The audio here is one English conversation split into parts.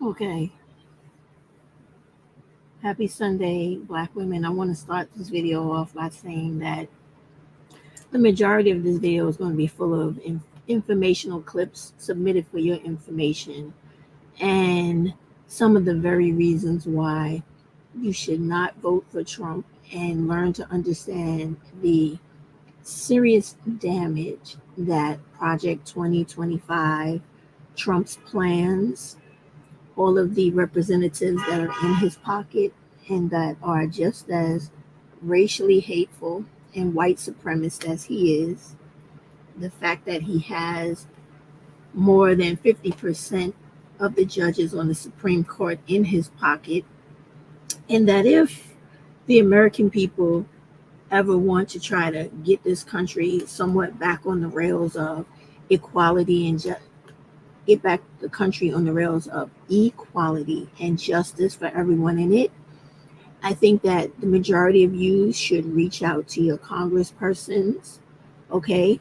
Okay, happy Sunday, Black women. I want to start this video off by saying that the majority of this video is going to be full of informational clips submitted for your information and some of the very reasons why you should not vote for Trump and learn to understand the serious damage that Project 2025, Trump's plans, all of the representatives that are in his pocket and that are just as racially hateful and white supremacist as he is, the fact that he has more than 50% of the judges on the Supreme Court in his pocket, and that if the American people ever want to try to get this country somewhat back on the rails of equality and get back the country on the rails of equality and justice for everyone in it, I think that the majority of you should reach out to your congresspersons, okay,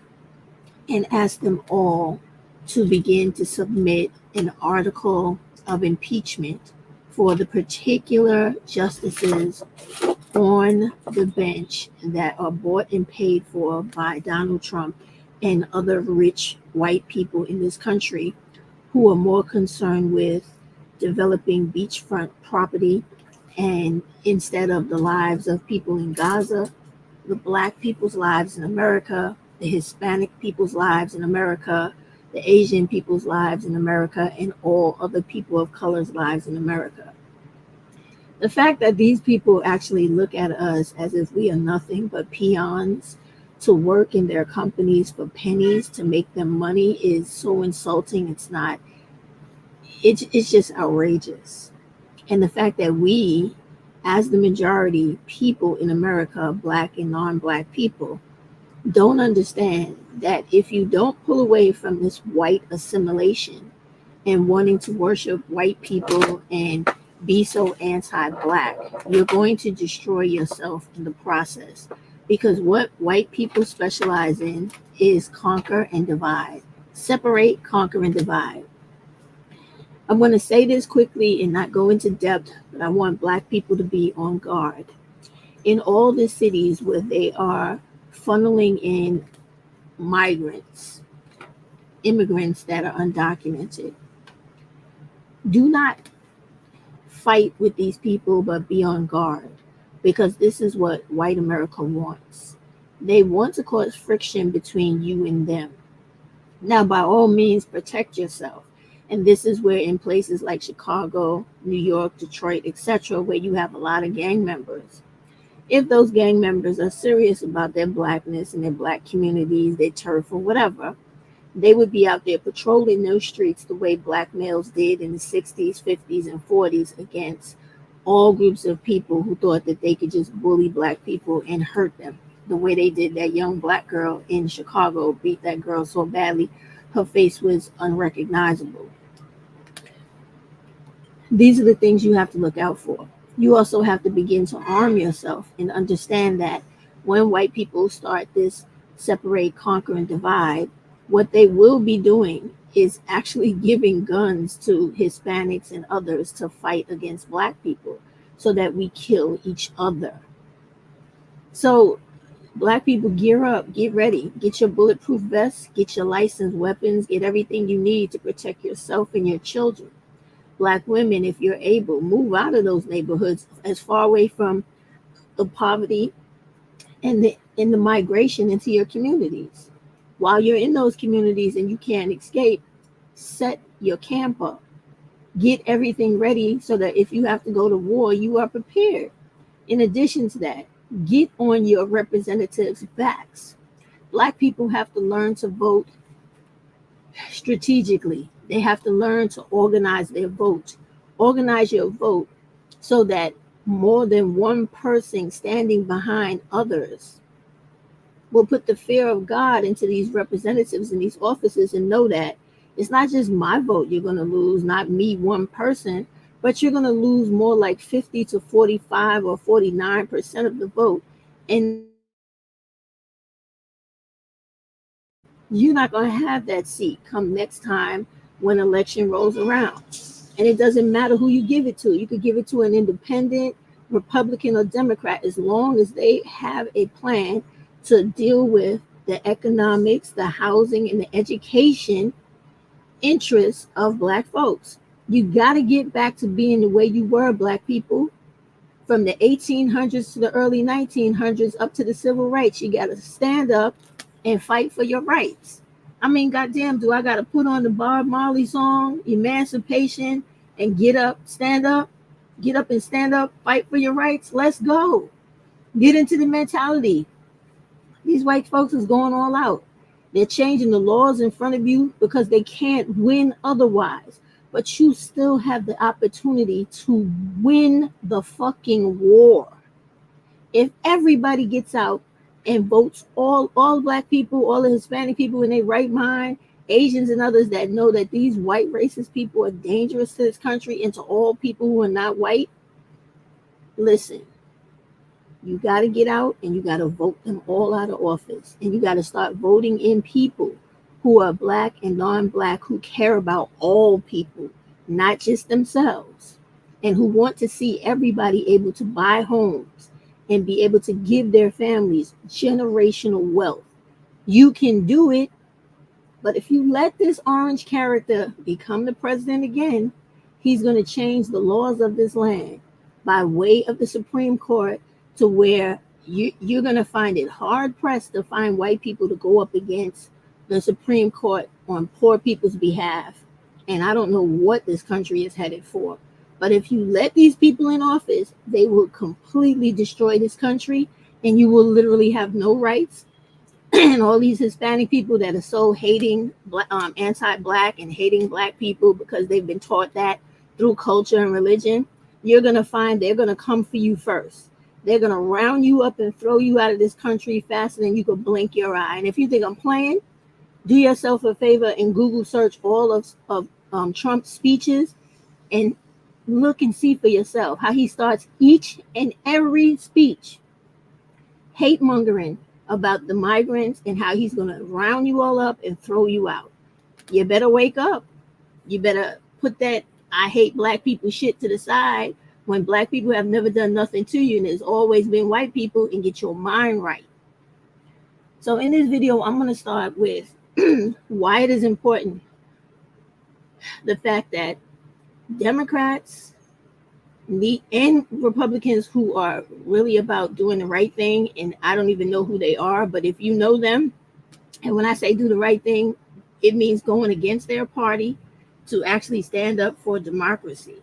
and ask them all to begin to submit an article of impeachment for the particular justices on the bench that are bought and paid for by Donald Trump and other rich white people in this country who are more concerned with developing beachfront property and instead of the lives of people in Gaza, the Black people's lives in America, the Hispanic people's lives in America, the Asian people's lives in America, and all other people of color's lives in America. The fact that these people actually look at us as if we are nothing but peons to work in their companies for pennies to make them money is so insulting. It's just outrageous. And the fact that we, as the majority people in America, Black and non-Black people, don't understand that if you don't pull away from this white assimilation and wanting to worship white people and be so anti-Black, you're going to destroy yourself in the process. Because what white people specialize in is conquer and divide. Separate, conquer, and divide. I'm going to say this quickly and not go into depth, but I want Black people to be on guard. In all the cities where they are funneling in migrants, immigrants that are undocumented, do not fight with these people, but be on guard because this is what white America wants. They want to cause friction between you and them. Now, by all means, protect yourself. And this is where in places like Chicago, New York, Detroit, etc., where you have a lot of gang members, if those gang members are serious about their Blackness and their Black communities, their turf or whatever, they would be out there patrolling those streets the way Black males did in the 60s, 50s, and 40s against all groups of people who thought that they could just bully Black people and hurt them. The way they did that young Black girl in Chicago, beat that girl so badly, her face was unrecognizable. These are the things you have to look out for. You also have to begin to arm yourself and understand that when white people start this separate, conquer, and divide, what they will be doing is actually giving guns to Hispanics and others to fight against Black people so that we kill each other. So Black people, gear up, get ready, get your bulletproof vests, get your licensed weapons, get everything you need to protect yourself and your children. Black women, if you're able, move out of those neighborhoods as far away from the poverty and the migration into your communities. While you're in those communities and you can't escape, set your camp up. Get everything ready so that if you have to go to war, you are prepared. In addition to that, get on your representatives' backs. Black people have to learn to vote strategically. They have to learn to organize their vote. Organize your vote so that more than one person standing behind others will put the fear of God into these representatives in these offices and know that it's not just my vote you're going to lose, not me, one person, but you're going to lose more like 50 to 45 or 49% of the vote. And you're not going to have that seat come next time when election rolls around. And it doesn't matter who you give it to. You could give it to an independent, Republican, or Democrat, as long as they have a plan to deal with the economics, the housing, and the education interests of Black folks. You got to get back to being the way you were, Black people. From the 1800s to the early 1900s up to the civil rights, you got to stand up and fight for your rights. I mean, goddamn, do I got to put on the Bob Marley song, Emancipation, and get up and stand up, fight for your rights? Let's go. Get into the mentality. These white folks is going all out. They're changing the laws in front of you because they can't win otherwise. But you still have the opportunity to win the fucking war. If everybody gets out and votes, all Black people, all the Hispanic people in their right mind, Asians and others that know that these white racist people are dangerous to this country and to all people who are not white, listen, you got to get out and you got to vote them all out of office. And you got to start voting in people who are Black and non-Black, who care about all people, not just themselves, and who want to see everybody able to buy homes and be able to give their families generational wealth. You can do it, but if you let this orange character become the president again, he's going to change the laws of this land by way of the Supreme Court to where you're going to find it hard pressed to find white people to go up against the Supreme Court on poor people's behalf. And I don't know what this country is headed for. But if you let these people in office, they will completely destroy this country, and you will literally have no rights. And all these Hispanic people that are so hating, anti-Black and hating Black people because they've been taught that through culture and religion, you're going to find they're going to come for you first. They're going to round you up and throw you out of this country faster than you could blink your eye. And if you think I'm playing, do yourself a favor and Google search all of Trump's speeches and look and see for yourself how he starts each and every speech hate mongering about the migrants and how he's going to round you all up and throw you out. You better wake up. You better put that I hate Black people shit to the side when Black people have never done nothing to you and there's always been white people, and get your mind right. So in this video, I'm going to start with why it is important. The fact that Democrats and Republicans who are really about doing the right thing, and I don't even know who they are, but if you know them, and when I say do the right thing, it means going against their party to actually stand up for democracy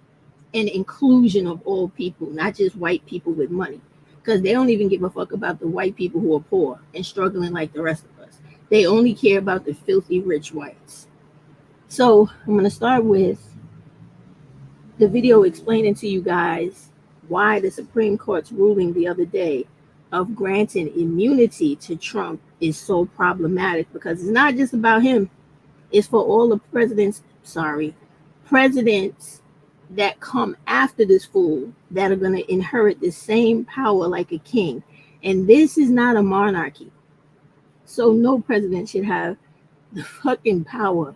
and inclusion of all people, not just white people with money, because they don't even give a fuck about the white people who are poor and struggling like the rest of us. They only care about the filthy rich whites. So I'm going to start with the video explaining to you guys why the Supreme Court's ruling the other day of granting immunity to Trump is so problematic, because it's not just about him. It's for all the presidents that come after this fool that are going to inherit the same power like a king. And this is not a monarchy. So no president should have the fucking power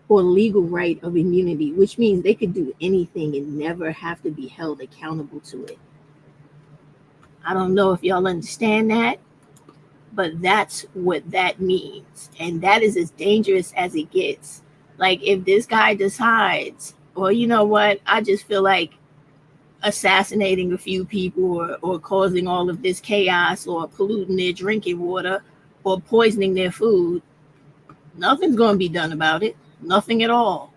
or legal right of immunity, which means they could do anything and never have to be held accountable to it. I don't know if y'all understand that, but that's what that means. And that is as dangerous as it gets. Like, if this guy decides, or you know what, I just feel like assassinating a few people or causing all of this chaos or polluting their drinking water or poisoning their food, nothing's going to be done about it. Nothing at all.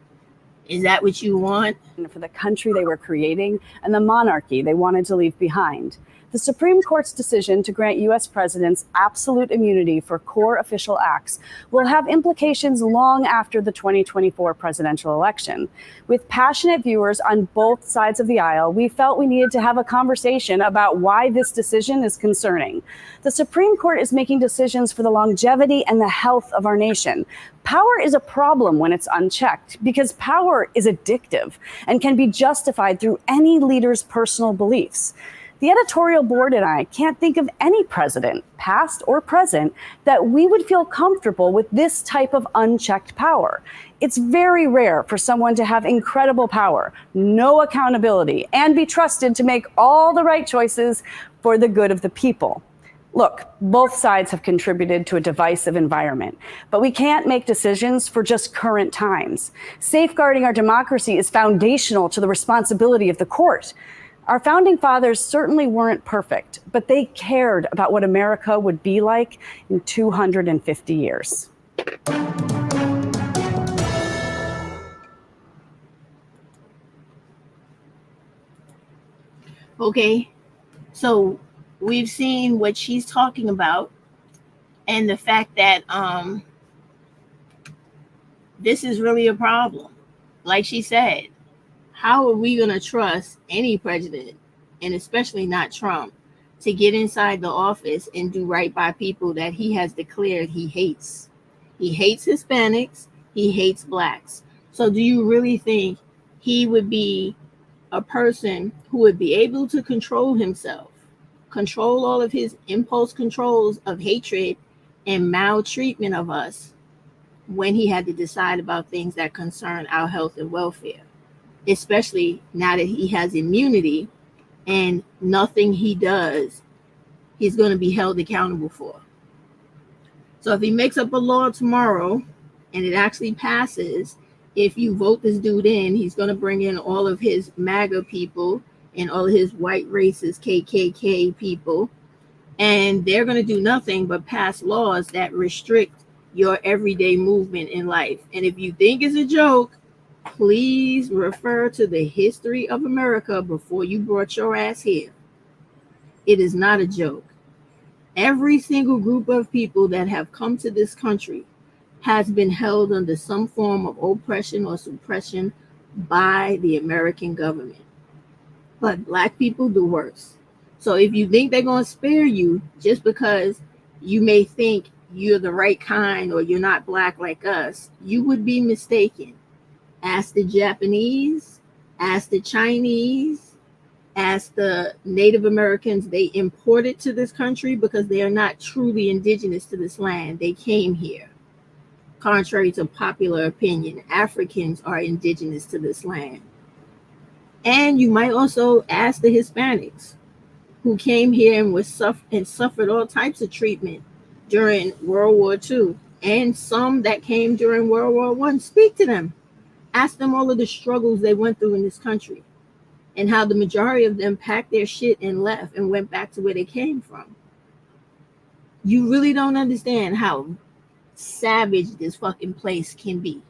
Is that what you want? For the country they were creating and the monarchy they wanted to leave behind. The Supreme Court's decision to grant U.S. presidents absolute immunity for core official acts will have implications long after the 2024 presidential election. With passionate viewers on both sides of the aisle, we felt we needed to have a conversation about why this decision is concerning. The Supreme Court is making decisions for the longevity and the health of our nation. Power is a problem when it's unchecked, because power is addictive and can be justified through any leader's personal beliefs. The editorial board and I can't think of any president, past or present, that we would feel comfortable with this type of unchecked power. It's very rare for someone to have incredible power, no accountability, and be trusted to make all the right choices for the good of the people. Look, both sides have contributed to a divisive environment, but we can't make decisions for just current times. Safeguarding our democracy is foundational to the responsibility of the court. Our founding fathers certainly weren't perfect, but they cared about what America would be like in 250 years. Okay, so we've seen what she's talking about, and the fact that this is really a problem. Like she said, how are we going to trust any president, and especially not Trump, to get inside the office and do right by people that he has declared he hates? He hates Hispanics. He hates blacks. So do you really think he would be a person who would be able to control himself, control all of his impulse controls of hatred and maltreatment of us when he had to decide about things that concern our health and welfare? Especially now that he has immunity and nothing he does, he's going to be held accountable for. So if he makes up a law tomorrow and it actually passes, if you vote this dude in, he's going to bring in all of his MAGA people and all of his white racist KKK people, and they're going to do nothing but pass laws that restrict your everyday movement in life. And if you think it's a joke, please refer to the history of America before you brought your ass here. It is not a joke. Every single group of people that have come to this country has been held under some form of oppression or suppression by the American government. But black people do worse. So if you think they're going to spare you just because you may think you're the right kind or you're not black like us, you would be mistaken. Ask the Japanese, ask the Chinese, ask the Native Americans. They imported to this country because they are not truly indigenous to this land. They came here. Contrary to popular opinion, Africans are indigenous to this land. And you might also ask the Hispanics who came here and suffered all types of treatment during World War II, and some that came during World War I. Speak to them. Ask them all of the struggles they went through in this country and how the majority of them packed their shit and left and went back to where they came from. You really don't understand how savage this fucking place can be.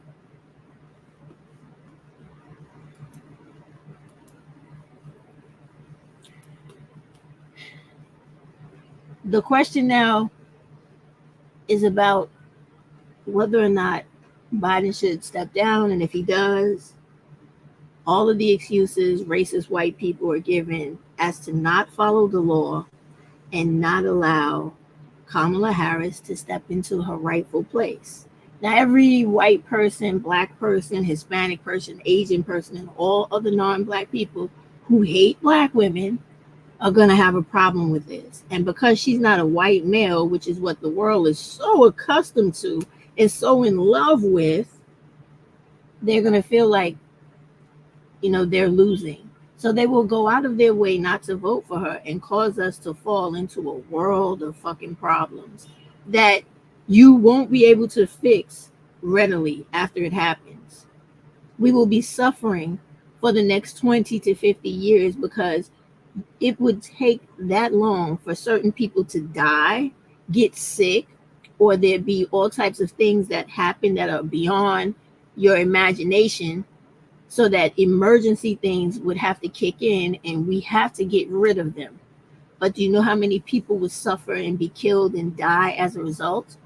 The question now is about whether or not Biden should step down, and if he does, all of the excuses racist white people are given as to not follow the law and not allow Kamala Harris to step into her rightful place. Now, every white person, black person, Hispanic person, Asian person, and all other non-black people who hate black women are going to have a problem with this. And because she's not a white male, which is what the world is so accustomed to and so in love with, they're going to feel like, they're losing. So they will go out of their way not to vote for her and cause us to fall into a world of fucking problems that you won't be able to fix readily after it happens. We will be suffering for the next 20 to 50 years because it would take that long for certain people to die, get sick, or there be all types of things that happen that are beyond your imagination, so that emergency things would have to kick in and we have to get rid of them. But do you know how many people would suffer and be killed and die as a result?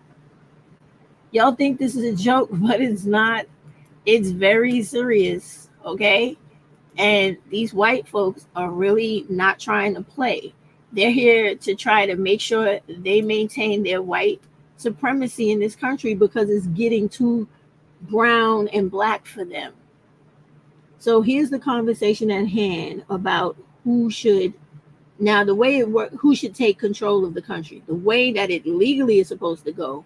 Y'all think this is a joke, but it's not. It's very serious, okay? And these white folks are really not trying to play. They're here to try to make sure they maintain their white supremacy in this country because it's getting too brown and black for them. So here's the conversation at hand about who should Now, the way it works, who should take control of the country? The way that it legally is supposed to go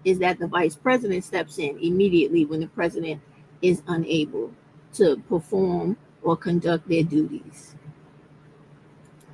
is that the vice president steps in immediately when the president is unable to perform or conduct their duties.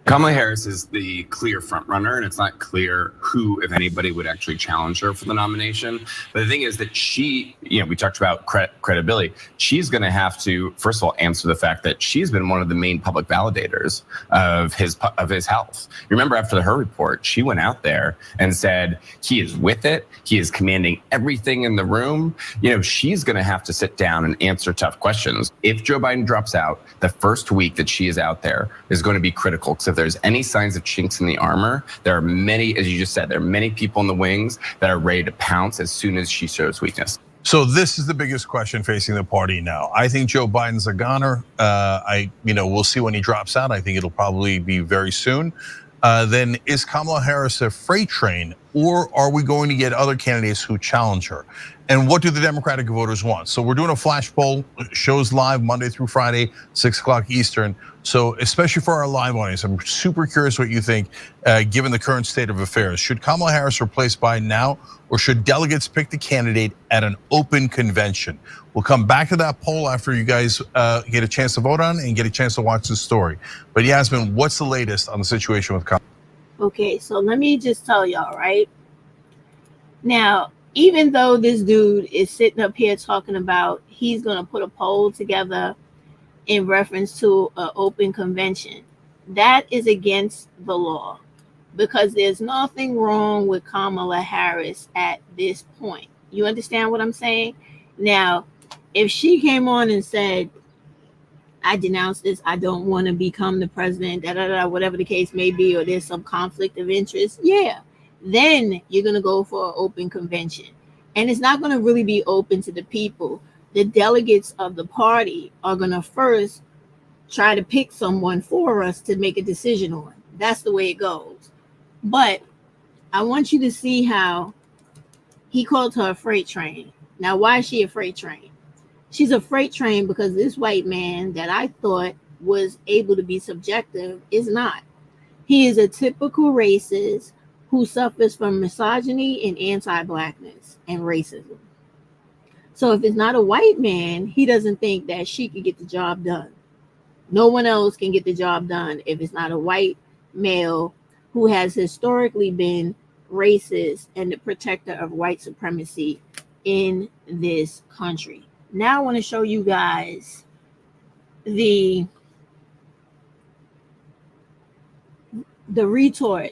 Kamala Harris is the clear front runner, and it's not clear who, if anybody, would actually challenge her for the nomination. But the thing is that she, we talked about credibility. She's going to have to, first of all, answer the fact that she's been one of the main public validators of his health. You remember after her report, she went out there and said he is with it. He is commanding everything in the room. She's going to have to sit down and answer tough questions. If Joe Biden drops out, the first week that she is out there is going to be critical. Because if there's any signs of chinks in the armor, there are many, as you just said, there are many people in the wings that are ready to pounce as soon as she shows weakness. So this is the biggest question facing the party now. I think Joe Biden's a goner. We'll see when he drops out. I think it'll probably be very soon. Then is Kamala Harris a freight train, or are we going to get other candidates who challenge her? And what do the Democratic voters want? So we're doing a flash poll, shows live Monday through Friday, 6 o'clock Eastern. So especially for our live audience, I'm super curious what you think, given the current state of affairs. Should Kamala Harris replace Biden now, or should delegates pick the candidate at an open convention? We'll come back to that poll after you guys get a chance to vote on and get a chance to watch the story. But Yasmin, what's the latest on the situation with Kamala? Okay, so let me just tell y'all, right? Now, even though this dude is sitting up here talking about he's going to put a poll together in reference to an open convention, that is against the law, because there's nothing wrong with Kamala Harris at this point. You understand what I'm saying? Now, if she came on and said, I denounce this, I don't want to become the president, whatever the case may be, or there's some conflict of interest, yeah, then you're going to go for an open convention. And it's not going to really be open to the people. The delegates of the party are going to first try to pick someone for us to make a decision on. That's the way it goes. But I want you to see how he called her a freight train. Now, why is she a freight train? She's a freight train because this white man that I thought was able to be subjective is not. He is a typical racist who suffers from misogyny and anti-blackness and racism. So if it's not a white man, he doesn't think that she could get the job done. No one else can get the job done if it's not a white male who has historically been racist and the protector of white supremacy in this country. Now I want to show you guys the retort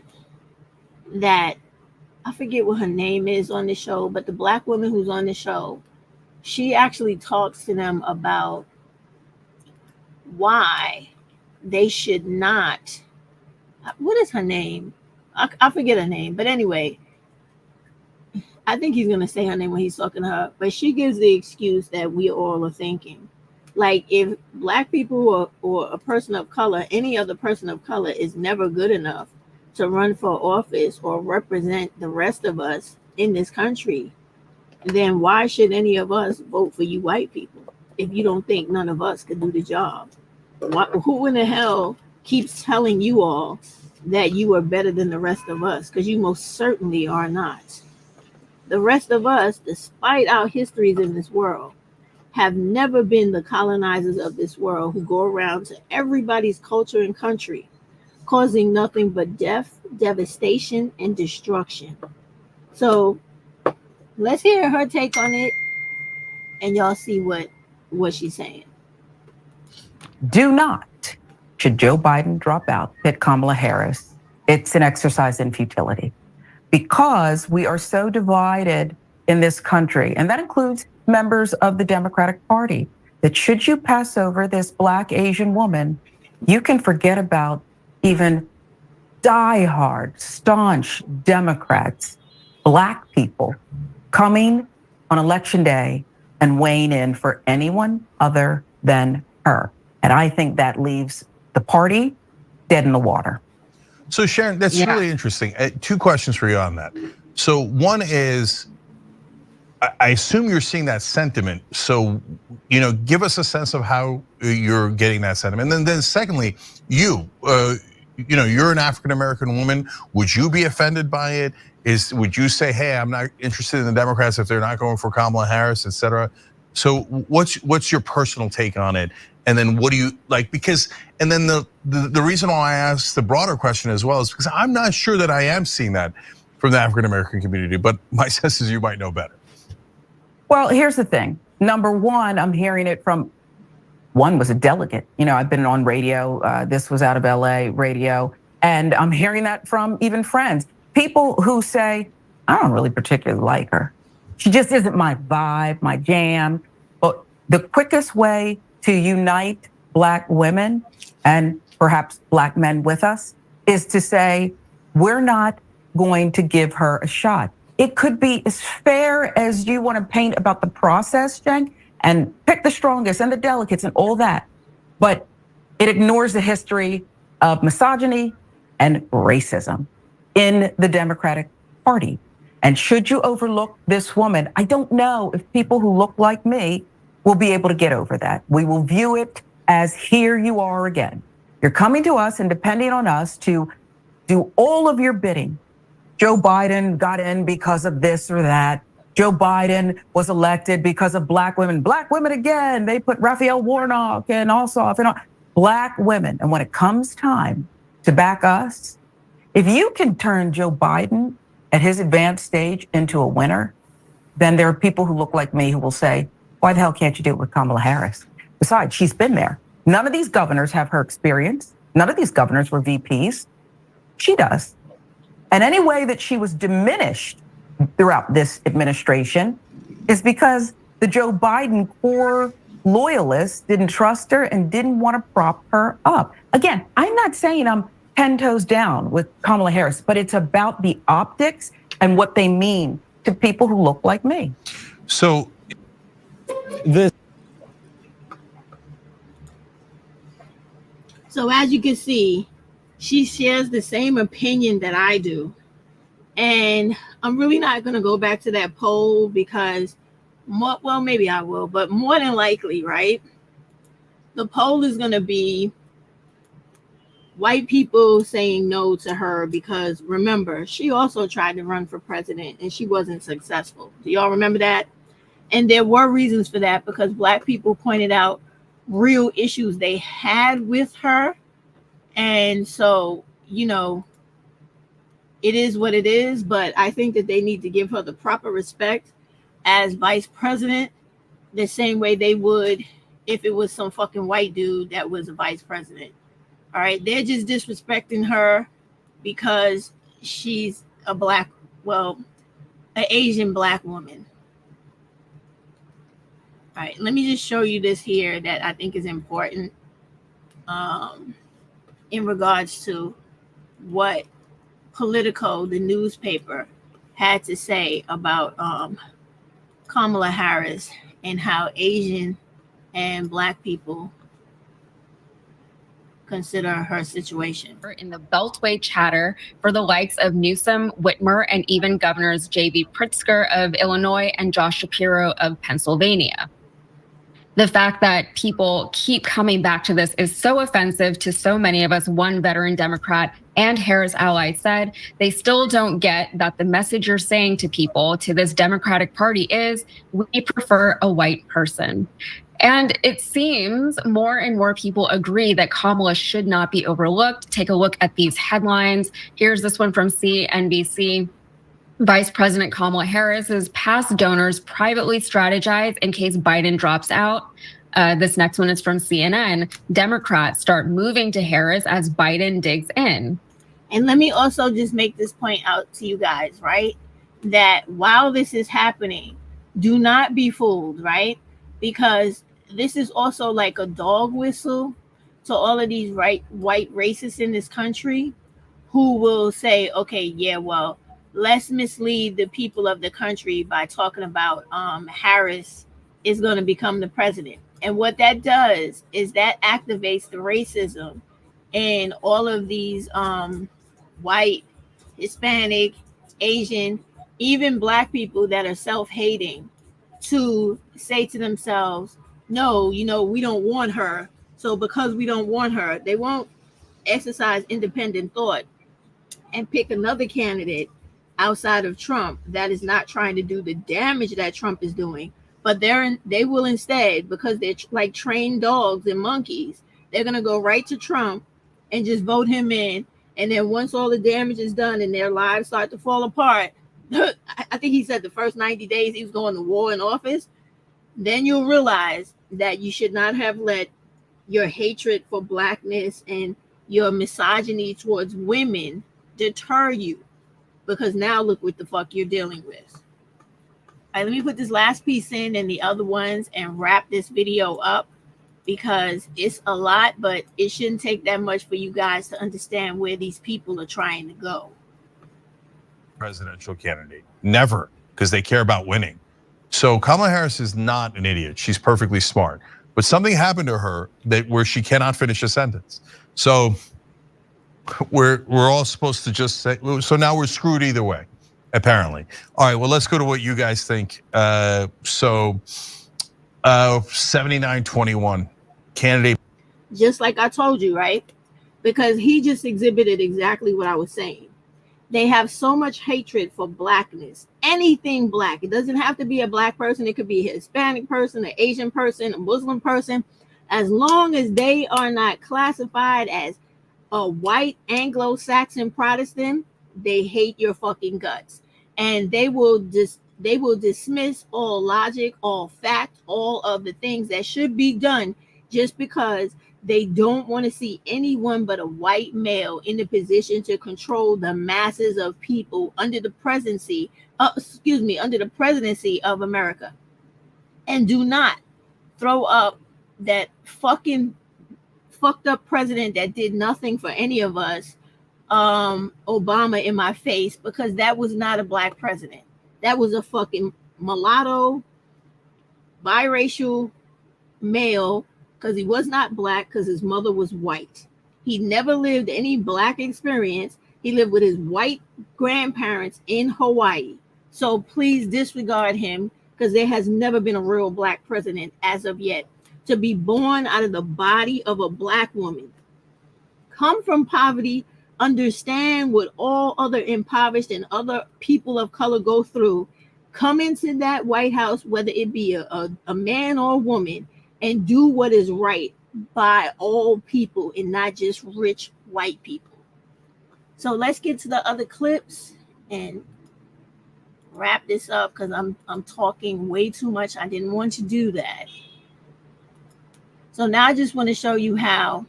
that, I forget what her name is on the show, but the black woman who's on the show, she actually talks to them about why they should not, what is her name? I forget her name, but anyway, I think he's going to say her name when he's talking to her, but she gives the excuse that we all are thinking. Like, if black people or a person of color, any other person of color is never good enough to run for office or represent the rest of us in this country, then why should any of us vote for you white people if you don't think none of us could do the job? Who in the hell keeps telling you all that you are better than the rest of us? Because you most certainly are not. The rest of us, despite our histories in this world, have never been the colonizers of this world who go around to everybody's culture and country, causing nothing but death, devastation, and destruction. So let's hear her take on it, and y'all see what she's saying. Do not, should Joe Biden drop out, pick Kamala Harris. It's an exercise in futility, because we are so divided in this country, and that includes members of the Democratic Party, that should you pass over this Black Asian woman, you can forget about even diehard, staunch Democrats, Black people coming on election day and weighing in for anyone other than her. And I think that leaves the party dead in the water. So Sharon, that's really interesting. 2 questions for you on that. So one is, I assume you're seeing that sentiment. So, give us a sense of how you're getting that sentiment. And then secondly, you're an African American woman. Would you be offended by it? Would you say, hey, I'm not interested in the Democrats if they're not going for Kamala Harris, et cetera? So what's your personal take on it? And then what do you like? Because, and then the reason why I asked the broader question as well is because I'm not sure that I am seeing that from the African American community, but my sense is you might know better. Well, here's the thing. Number one, I'm hearing it from, one was a delegate. I've been on radio. This was out of LA radio. And I'm hearing that from even friends. People who say, I don't really particularly like her. She just isn't my vibe, my jam. But the quickest way to unite Black women and perhaps Black men with us is to say, we're not going to give her a shot. It could be as fair as you want to paint about the process, Jen, and pick the strongest and the delegates and all that. But it ignores the history of misogyny and racism in the Democratic Party. And should you overlook this woman, I don't know if people who look like me will be able to get over that. We will view it as, here you are again. You're coming to us and depending on us to do all of your bidding. Joe Biden got in because of this or that. Joe Biden was elected because of Black women. Black women again, they put Raphael Warnock and Ossoff and all. Black women. And when it comes time to back us, if you can turn Joe Biden at his advanced stage into a winner, then there are people who look like me who will say, why the hell can't you do it with Kamala Harris? Besides, she's been there. None of these governors have her experience. None of these governors were VPs. She does. And any way that she was diminished throughout this administration is because the Joe Biden core loyalists didn't trust her and didn't want to prop her up. Again, I'm not saying I'm 10 toes down with Kamala Harris, but it's about the optics and what they mean to people who look like me. So So as you can see, she shares the same opinion that I do. And I'm really not going to go back to that poll because, well, maybe I will, but more than likely, right? The poll is going to be white people saying no to her because, remember, she also tried to run for president and she wasn't successful. Do y'all remember that? And there were reasons for that because Black people pointed out real issues they had with her. And so, it is what it is, but I think that they need to give her the proper respect as vice president, the same way they would if it was some fucking white dude that was a vice president. All right, they're just disrespecting her because she's an Asian Black woman. All right, let me just show you this here that I think is important in regards to what Politico, the newspaper, had to say about Kamala Harris and how Asian and Black people consider her situation. In the Beltway chatter for the likes of Newsom, Whitmer, and even Governors J.B. Pritzker of Illinois and Josh Shapiro of Pennsylvania. The fact that people keep coming back to this is so offensive to so many of us, one veteran Democrat and Harris ally said. They still don't get that the message you're saying to people, to this Democratic Party, is we prefer a white person. And it seems more and more people agree that Kamala should not be overlooked. Take a look at these headlines. Here's this one from CNBC. Vice President Kamala Harris's past donors privately strategize in case Biden drops out. This next one is from CNN. Democrats start moving to Harris as Biden digs in. And let me also just make this point out to you guys, right? That while this is happening, do not be fooled, right? Because this is also like a dog whistle to all of these white racists in this country who will say, okay, yeah, well, let's mislead the people of the country by talking about Harris is going to become the president. And what that does is that activates the racism in all of these white, Hispanic, Asian, even Black people that are self-hating to say to themselves, no, we don't want her. So because we don't want her, they won't exercise independent thought and pick another candidate outside of Trump that is not trying to do the damage that Trump is doing, but they will instead, because they're like trained dogs and monkeys, they're gonna go right to Trump and just vote him in. And then once all the damage is done and their lives start to fall apart, I think he said the first 90 days he was going to war in office, then you'll realize that you should not have let your hatred for blackness and your misogyny towards women deter you, because now look what the fuck you're dealing with. All right, let me put this last piece in and the other ones and wrap this video up, because it's a lot, but it shouldn't take that much for you guys to understand where these people are trying to go. Presidential candidate. Never, because they care about winning. So Kamala Harris is not an idiot. She's perfectly smart. But something happened to her where she cannot finish a sentence. So we're all supposed to just say, so now we're screwed either way, apparently. All right, well, let's go to what you guys think. 79-21 candidate. Just like I told you, right? Because he just exhibited exactly what I was saying. They have so much hatred for blackness, anything black. It doesn't have to be a black person. It could be a Hispanic person, an Asian person, a Muslim person. As long as they are not classified as a white Anglo-Saxon Protestant, they hate your fucking guts. And they will dismiss all logic, all fact, all of the things that should be done just because they don't want to see anyone but a white male in the position to control the masses of people under the presidency of America. And do not throw up that fucking fucked up president that did nothing for any of us, Obama, in my face, because that was not a black president. That was a fucking mulatto, biracial male, because he was not black, because his mother was white. He never lived any black experience. He lived with his white grandparents in Hawaii. So please disregard him, because there has never been a real black president as of yet. To be born out of the body of a black woman, come from poverty, understand what all other impoverished and other people of color go through, come into that White House, whether it be a man or a woman, and do what is right by all people and not just rich white people. So let's get to the other clips and wrap this up, because I'm talking way too much. I didn't want to do that. So now I just want to show you how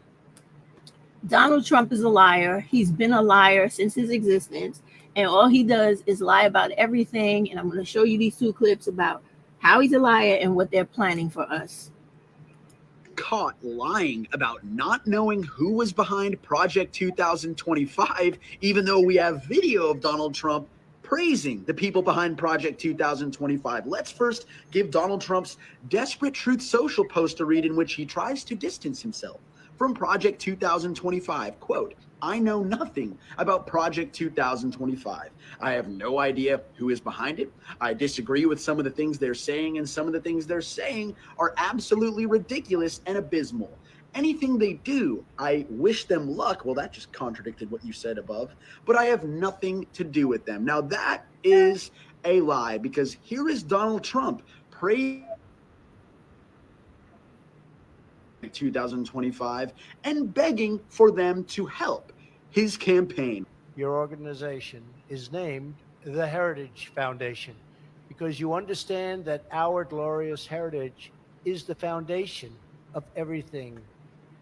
Donald Trump is a liar. He's been a liar since his existence, and all he does is lie about everything. And I'm going to show you these two clips about how he's a liar and what they're planning for us. Caught lying about not knowing who was behind Project 2025, even though we have video of Donald Trump praising the people behind Project 2025. Let's first give Donald Trump's Desperate Truth Social post a read, in which he tries to distance himself from Project 2025. Quote, "I know nothing about Project 2025. I have no idea who is behind it. I disagree with some of the things they're saying, and some of the things they're saying are absolutely ridiculous and abysmal. Anything they do, I wish them luck." Well, that just contradicted what you said above. "But I have nothing to do with them." Now, that is a lie, because here is Donald Trump praising 2025 and begging for them to help his campaign. Your organization is named the Heritage Foundation because you understand that our glorious heritage is the foundation of everything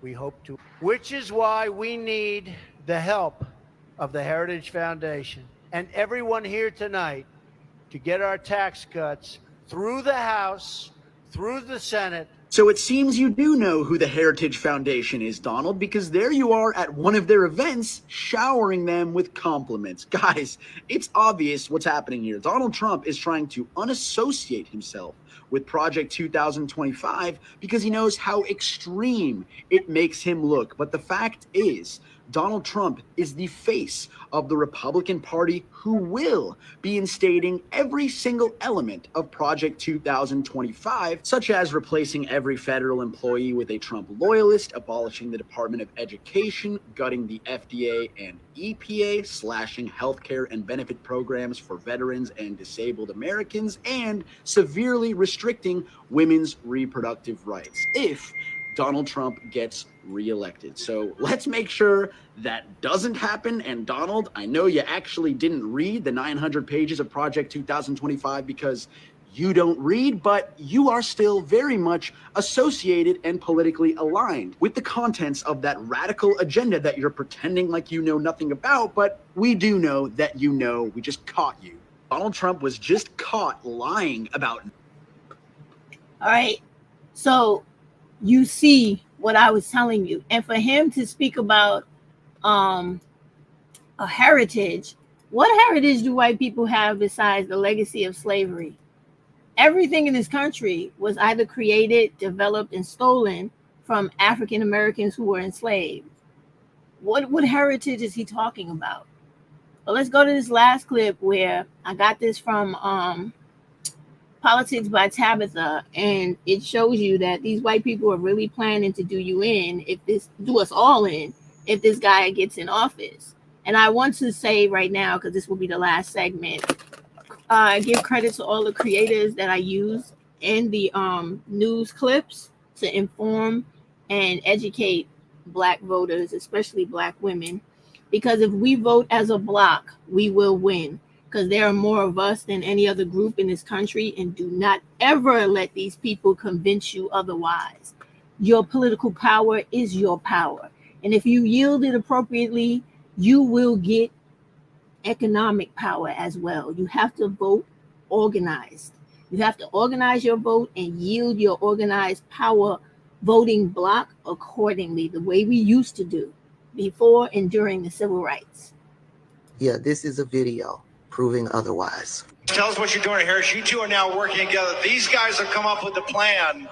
we hope to, which is why we need the help of the Heritage Foundation and everyone here tonight to get our tax cuts through the House, through the Senate. So it seems you do know who the Heritage Foundation is, Donald, because there you are at one of their events showering them with compliments. Guys, it's obvious what's happening here. Donald Trump is trying to unassociate himself with Project 2025 because he knows how extreme it makes him look. But the fact is, Donald Trump is the face of the Republican Party who will be instating every single element of Project 2025, such as replacing every federal employee with a Trump loyalist, abolishing the Department of Education, gutting the FDA and EPA, slashing healthcare and benefit programs for veterans and disabled Americans, and severely restricting women's reproductive rights if Donald Trump gets reelected. So let's make sure that doesn't happen. And Donald, I know you actually didn't read the 900 pages of Project 2025 because you don't read, but you are still very much associated and politically aligned with the contents of that radical agenda that you're pretending like you know nothing about, but we do know that you know. We just caught you. Donald Trump was just caught lying about. All right. So you see what I was telling you. And for him to speak about a heritage, what heritage do white people have besides the legacy of slavery? Everything in this country was either created, developed, and stolen from African Americans who were enslaved. What heritage is he talking about? Well, let's go to this last clip where I got this from Politics by Tabitha, and it shows you that these white people are really planning to do us all in if this guy gets in office. And I want to say right now, because this will be the last segment, I give credit to all the creators that I use in the news clips to inform and educate Black voters, especially Black women, because if we vote as a block, we will win. Because there are more of us than any other group in this country, and do not ever let these people convince you otherwise. Your political power is your power. And if you yield it appropriately, you will get economic power as well. You have to vote organized. You have to organize your vote and yield your organized power voting block accordingly, the way we used to do before and during the civil rights. Yeah, this is a video proving otherwise. Tell us what you're doing, Harris. You two are now working together. These guys have come up with a plan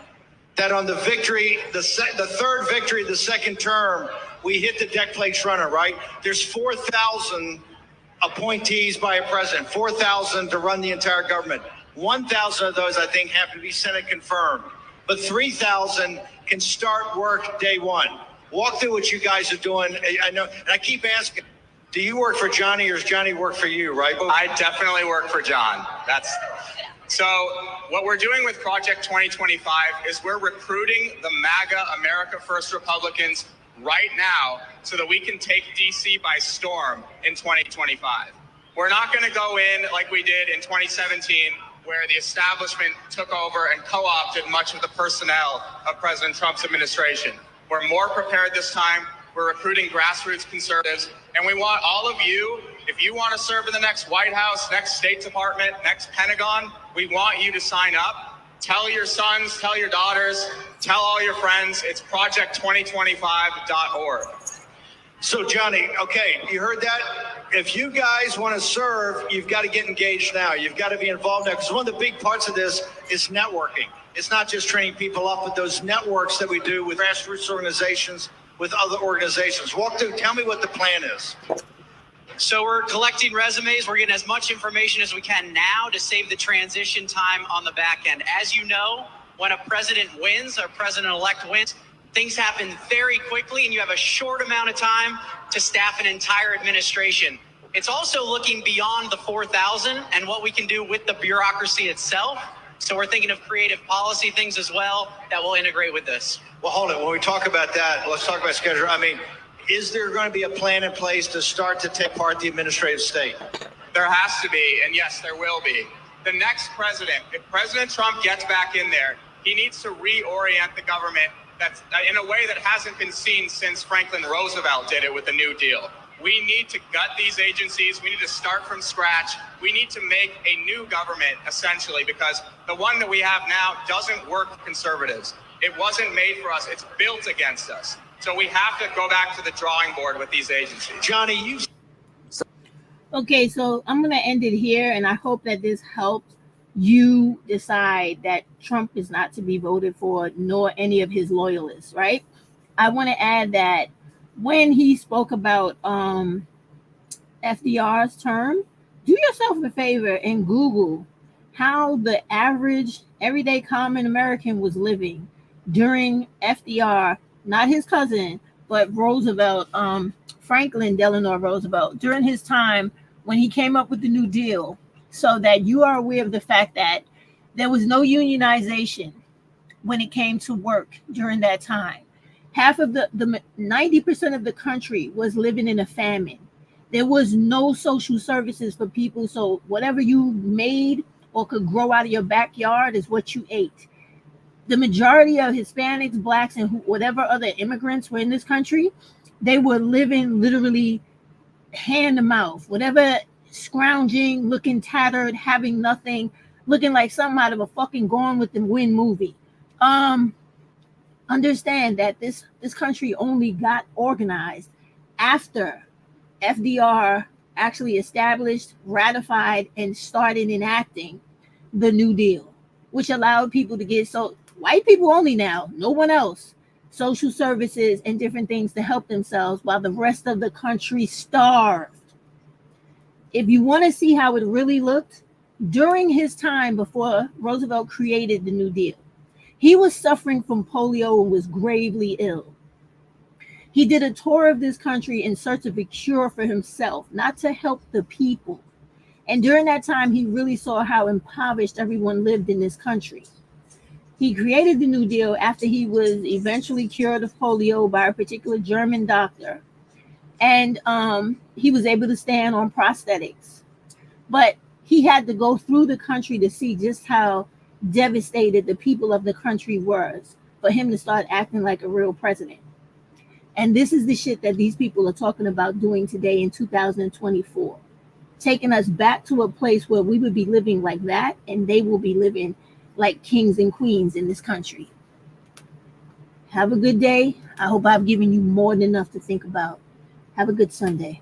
that on the victory, the third victory, the second term, we hit the deck plates runner, right? There's 4,000 appointees by a president, 4,000 to run the entire government. 1,000 of those, I think, have to be Senate confirmed. But 3,000 can start work day one. Walk through what you guys are doing. I know, and I keep asking, do you work for Johnny or does Johnny work for you, right? I definitely work for John. So what we're doing with Project 2025 is we're recruiting the MAGA America First Republicans right now so that we can take DC by storm in 2025. We're not going to go in like we did in 2017, where the establishment took over and co-opted much of the personnel of President Trump's administration. We're more prepared this time. We're recruiting grassroots conservatives, and we want all of you, if you want to serve in the next White House, next State Department, next Pentagon, we want you to sign up. Tell your sons, tell your daughters, tell all your friends. It's project2025.org. So, Johnny, okay, you heard that? If you guys want to serve, you've got to get engaged now. You've got to be involved now, because one of the big parts of this is networking. It's not just training people up, but those networks that we do with grassroots organizations, with other organizations. Walk through, tell me what the plan is. So we're collecting resumes. We're getting as much information as we can now to save the transition time on the back end. As you know, when a president wins, or president-elect wins, things happen very quickly, and you have a short amount of time to staff an entire administration. It's also looking beyond the 4,000 and what we can do with the bureaucracy itself. So we're thinking of creative policy things as well that will integrate with this. Well, hold it. When we talk about that, let's talk about schedule. I mean, is there going to be a plan in place to start to take part the administrative state? There has to be, and yes, there will be. The next president, if President Trump gets back in there, he needs to reorient the government that's in a way that hasn't been seen since Franklin Roosevelt did it with the New Deal. We need to gut these agencies. We need to start from scratch. We need to make a new government, essentially, because the one that we have now doesn't work for conservatives. It wasn't made for us. It's built against us. So we have to go back to the drawing board with these agencies. Johnny, you... Okay, so I'm going to end it here, and I hope that this helped you decide that Trump is not to be voted for, nor any of his loyalists, right? I want to add that when he spoke about FDR's term, do yourself a favor and Google how the average, everyday common American was living during FDR, not his cousin, but Roosevelt, Franklin Delano Roosevelt, during his time when he came up with the New Deal, so that you are aware of the fact that there was no unionization when it came to work during that time. Half of the 90% of the country was living in a famine. There was no social services for people, so whatever you made or could grow out of your backyard is what you ate. The majority of Hispanics, Blacks, and whatever other immigrants were in this country, they were living literally hand to mouth, whatever, scrounging, looking tattered, having nothing, looking like something out of a fucking Gone with the Wind movie. Understand that this country only got organized after FDR actually established, ratified, and started enacting the New Deal, which allowed people to get, so white people only now, no one else, social services and different things to help themselves while the rest of the country starved. If you want to see how it really looked, during his time before Roosevelt created the New Deal, he was suffering from polio and was gravely ill. He did a tour of this country in search of a cure for himself, not to help the people. And during that time, he really saw how impoverished everyone lived in this country. He created the New Deal after he was eventually cured of polio by a particular German doctor. And he was able to stand on prosthetics. But he had to go through the country to see just how devastated the people of the country was for him to start acting like a real president. And this is the shit that these people are talking about doing today in 2024, taking us back to a place where we would be living like that, and they will be living like kings and queens in this country. Have a good day. I hope I've given you more than enough to think about. Have a good Sunday.